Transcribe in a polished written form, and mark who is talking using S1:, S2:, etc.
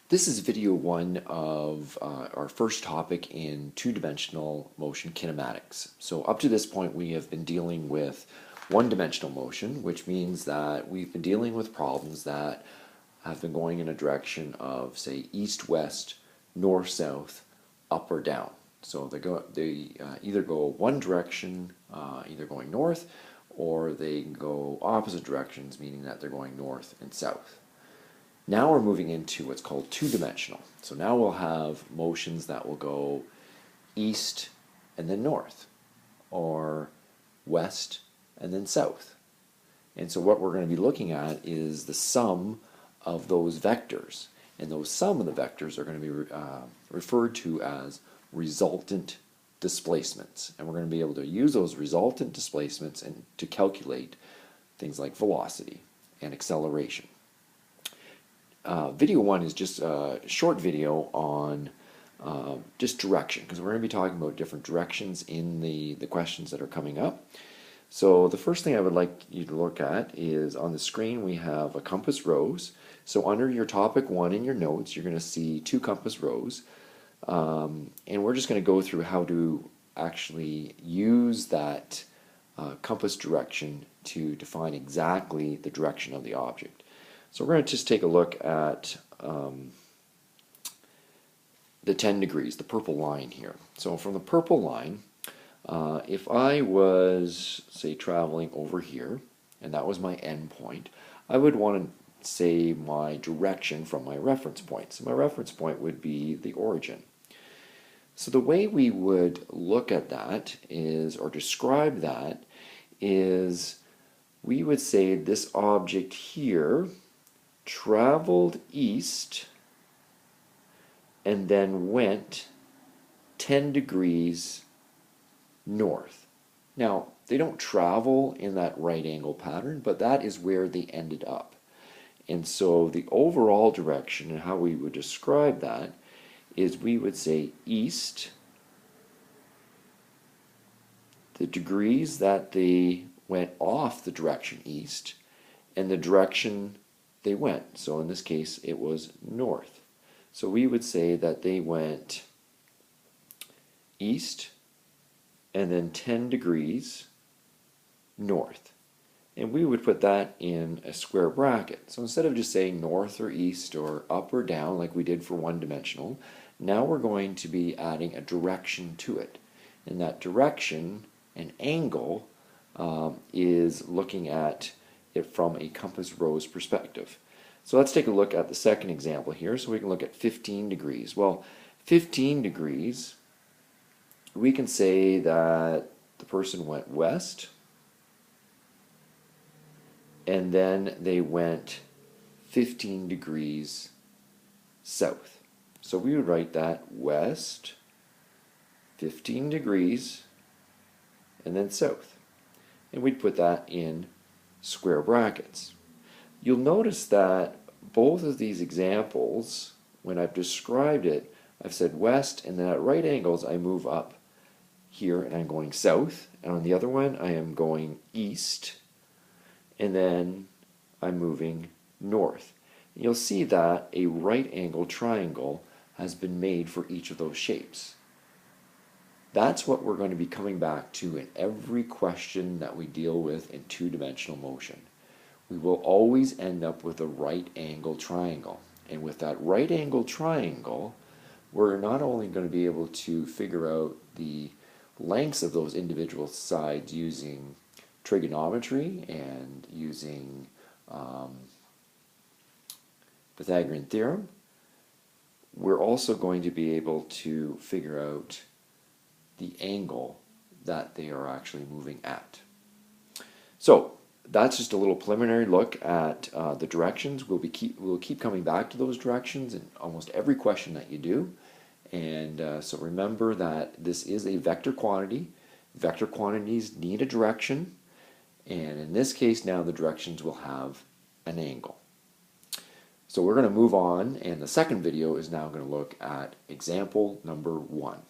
S1: This is video one of our first topic in two-dimensional motion kinematics. So up to this point we have been dealing with one-dimensional motion, which means that we've been dealing with problems that have been going in a direction of, say, east-west, north-south, up or down. So they either go one direction, either going north, or they go opposite directions, meaning that they're going north and south. Now we're moving into what's called two-dimensional. So now we'll have motions that will go east and then north, or west and then south. And so what we're going to be looking at is the sum of those vectors. And those sum of the vectors are going to be referred to as resultant displacements. And we're going to be able to use those resultant displacements and to calculate things like velocity and acceleration. Video one is just a short video on just direction, because we're going to be talking about different directions in the questions that are coming up. So the first thing I would like you to look at is on the screen we have a compass rose. So under your topic one in your notes you're going to see two compass rose, and we're just going to go through how to actually use that compass direction to define exactly the direction of the object. So we're going to just take a look at the 10 degrees, the purple line here. So from the purple line, if I was, say, traveling over here, and that was my end point, I would want to say my direction from my reference point. So my reference point would be the origin. So the way we would look at that is, or describe that, is we would say this object here traveled east and then went 10 degrees north. Now, they don't travel in that right angle pattern, but that is where they ended up. And so the overall direction and how we would describe that is we would say east, the degrees that they went off the direction east, and the direction they went. So in this case it was north. So we would say that they went east and then 10 degrees north. And we would put that in a square bracket. So instead of just saying north or east or up or down like we did for one-dimensional, now we're going to be adding a direction to it. And that direction, an angle, is looking at it from a compass rose perspective. So let's take a look at the second example here. So we can look at 15 degrees. Well, 15 degrees, we can say that the person went west and then they went 15 degrees south. So we would write that west 15 degrees and then south. And we'd put that in square brackets. You'll notice that both of these examples, when I've described it, I've said west, and then at right angles I move up here and I'm going south, and on the other one I am going east, and then I'm moving north. And you'll see that a right angle triangle has been made for each of those shapes. That's what we're going to be coming back to in every question that we deal with in two-dimensional motion. We will always end up with a right angle triangle. And with that right angle triangle, we're not only going to be able to figure out the lengths of those individual sides using trigonometry and using Pythagorean theorem, we're also going to be able to figure out the angle that they are actually moving at. So that's just a little preliminary look at the directions. We'll keep coming back to those directions in almost every question that you do. And so remember that this is a vector quantity. Vector quantities need a direction, and in this case now the directions will have an angle. So we're going to move on, and the second video is now going to look at example number 1.